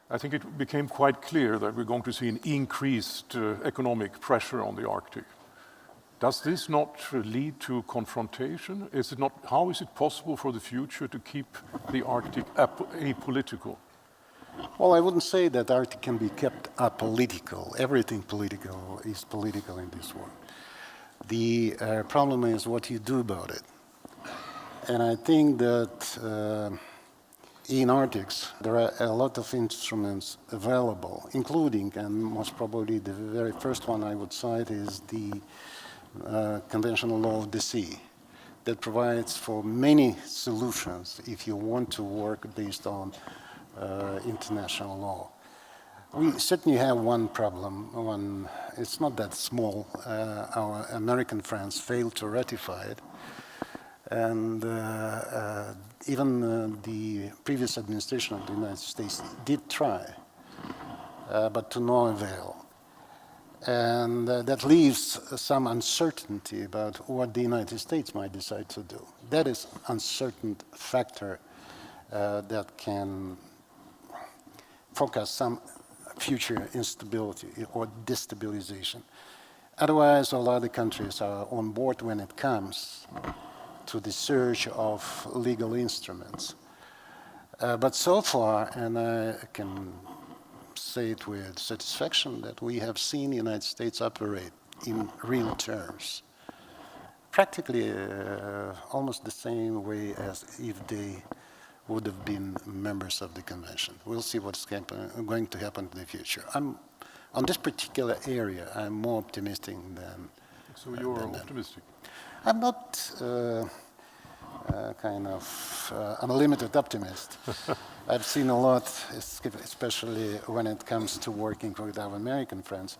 I think it became quite clear that we're going to see an increased economic pressure on the Arctic. Does this not lead to confrontation? How is it possible for the future to keep the Arctic apolitical? Well, I wouldn't say that Arctic can be kept apolitical. Everything political is political in this world. The problem is what you do about it. And I think that in Arctics, there are a lot of instruments available, including, and most probably the very first one I would cite is the conventional law of the sea that provides for many solutions if you want to work based on international law. We certainly have one problem. It's not that small. Our American friends failed to ratify it. And even the previous administration of the United States did try, but to no avail. And that leaves some uncertainty about what the United States might decide to do. That is an uncertain factor that can forecast some future instability or destabilization. Otherwise, all other countries are on board when it comes to the search of legal instruments. But so far, and I can say it with satisfaction, that we have seen the United States operate in real terms, practically almost the same way as if they would have been members of the convention. We'll see what's going to happen in the future. On this particular area, I'm more optimistic than. So you're optimistic? I'm not kind of unlimited optimist. I've seen a lot, especially when it comes to working with our American friends.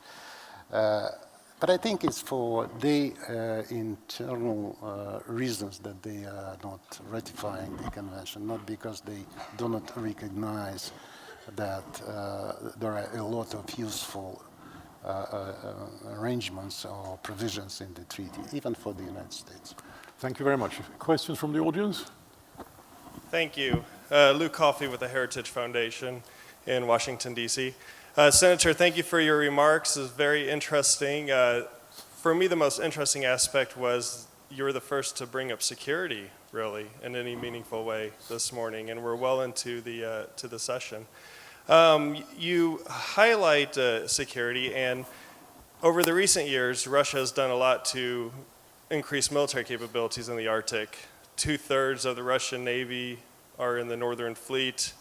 But I think it's for their internal reasons that they are not ratifying the convention, not because they do not recognize that there are a lot of useful arrangements or provisions in the treaty, even for the United States. Thank you very much. Questions from the audience? Thank you. Lou Coffey with the Heritage Foundation in Washington, D.C. Senator, thank you for your remarks. It was very interesting. For me, the most interesting aspect was you were the first to bring up security, really, in any meaningful way this morning, and we're well into the session. You highlight security, and over the recent years, Russia has done a lot to increase military capabilities in the Arctic. 2/3 of the Russian Navy are in the Northern Fleet.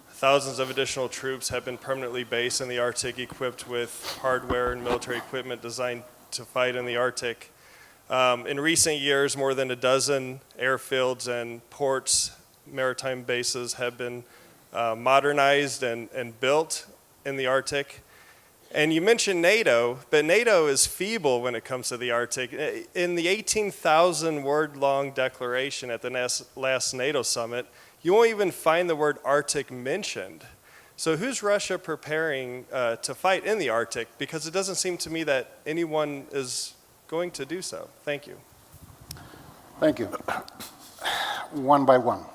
Thousands of additional troops have been permanently based in the Arctic, equipped with hardware and military equipment designed to fight in the Arctic. In recent years, more than a dozen airfields and ports, maritime bases have been modernized and built in the Arctic. And you mentioned NATO, but NATO is feeble when it comes to the Arctic. In the 18,000-word-long declaration at the last NATO summit, you won't even find the word Arctic mentioned. So who's Russia preparing to fight in the Arctic? Because it doesn't seem to me that anyone is going to do so. Thank you. Thank you. One by one.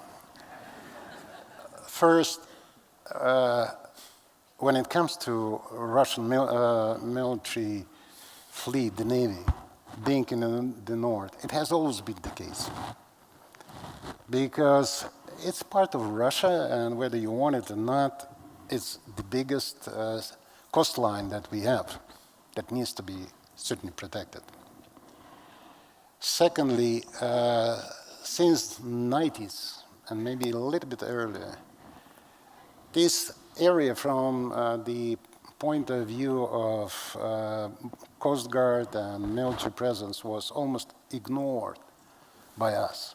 First, when it comes to Russian military fleet, the Navy, being in the north, it has always been the case. Because it's part of Russia, and whether you want it or not, it's the biggest coastline that we have that needs to be certainly protected. Secondly, since the 90s, and maybe a little bit earlier, this area from the point of view of Coast Guard and military presence was almost ignored by us.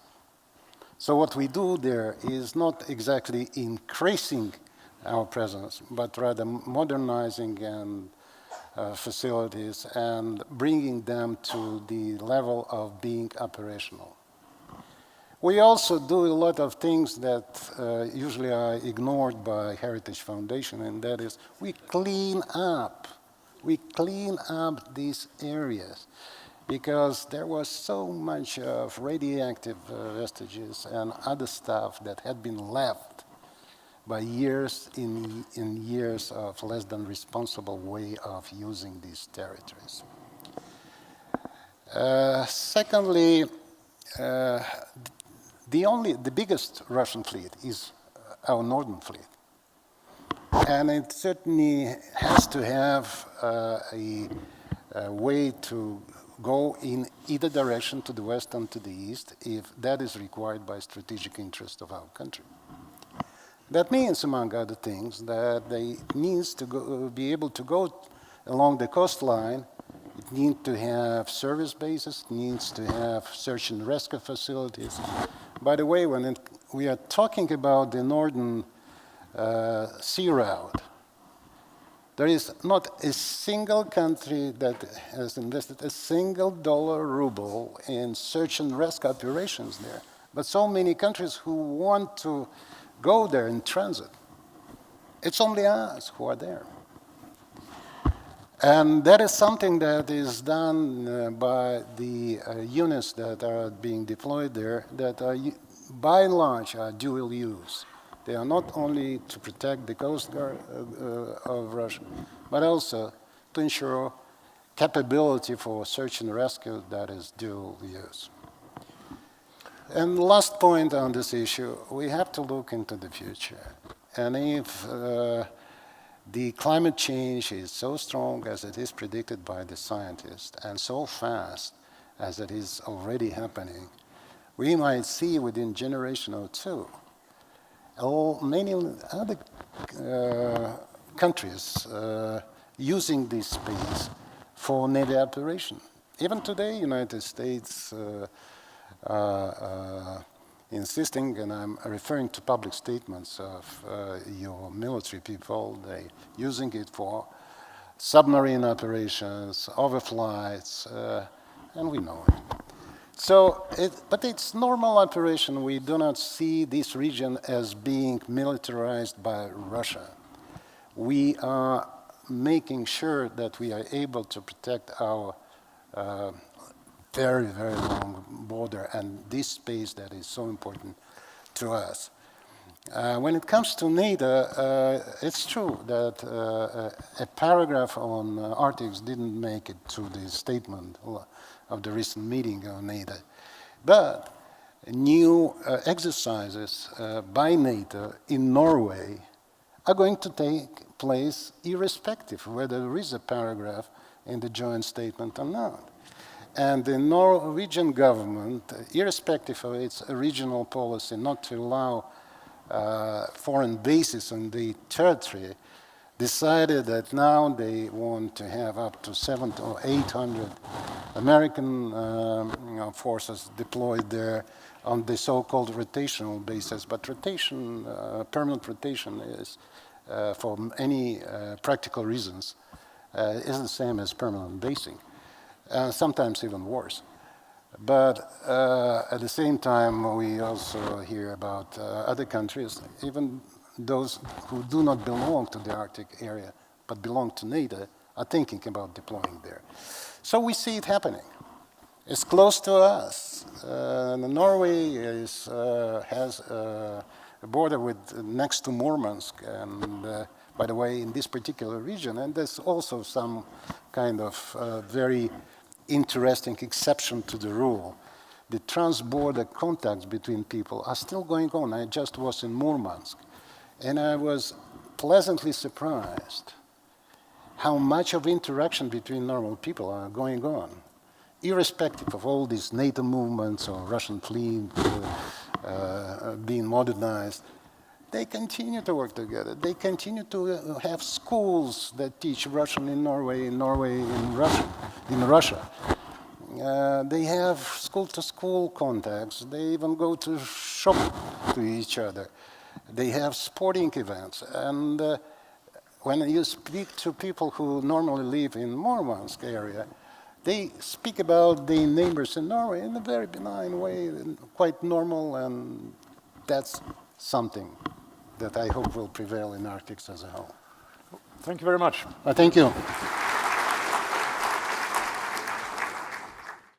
So what we do there is not exactly increasing our presence, but rather modernizing and facilities and bringing them to the level of being operational. We also do a lot of things that usually are ignored by Heritage Foundation, and that is we clean up these areas, because there was so much of radioactive vestiges and other stuff that had been left by years in years of less than responsible way of using these territories. Secondly, the biggest Russian fleet is our northern fleet. And it certainly has to have a way to go in either direction, to the west and to the east, if that is required by strategic interest of our country. That means, among other things, that they needs to be able to go along the coastline. It needs to have service bases, needs to have search and rescue facilities. By the way, when we are talking about the northern sea route, there is not a single country that has invested a single dollar ruble in search and rescue operations there, but so many countries who want to go there in transit. It's only us who are there. And that is something that is done by the units that are being deployed there that are, by and large, are dual use. They are not only to protect the coast guard of Russia, but also to ensure capability for search and rescue that is dual use. And last point on this issue, we have to look into the future. And if the climate change is so strong as it is predicted by the scientists and so fast as it is already happening, we might see within a generation or two many other countries using this space for Navy operation. Even today, United States insisting, and I'm referring to public statements of your military people, they using it for submarine operations, overflights, and we know it. So, but it's normal operation. We do not see this region as being militarized by Russia. We are making sure that we are able to protect our very, very long border and this space that is so important to us. When it comes to NATO, it's true that a paragraph on Arctic didn't make it to the statement of the recent meeting on NATO. But new exercises by NATO in Norway are going to take place irrespective of whether there is a paragraph in the joint statement or not. And the Norwegian government, irrespective of its regional policy not to allow foreign bases on the territory, decided that now they want to have up to 700 or 800 American forces deployed there on the so-called rotational basis. But rotation, permanent rotation is, for any practical reasons, is the same as permanent basing, sometimes even worse. But at the same time, we also hear about other countries, even those who do not belong to the Arctic area, but belong to NATO, are thinking about deploying there. So we see it happening. It's close to us. Norway has a border with next to Murmansk, and by the way, in this particular region, and there's also some kind of very interesting exception to the rule. The trans-border contacts between people are still going on. I just was in Murmansk, and I was pleasantly surprised how much of interaction between normal people are going on, irrespective of all these NATO movements or Russian fleet being modernized. They continue to work together. They continue to have schools that teach Russian in Norway in Russia. They have school-to-school contacts. They even go to shop to each other. They have sporting events. And when you speak to people who normally live in Murmansk area, they speak about the neighbors in Norway in a very benign way, quite normal, and that's something that I hope will prevail in Arctic as a whole. Thank you very much. Thank you.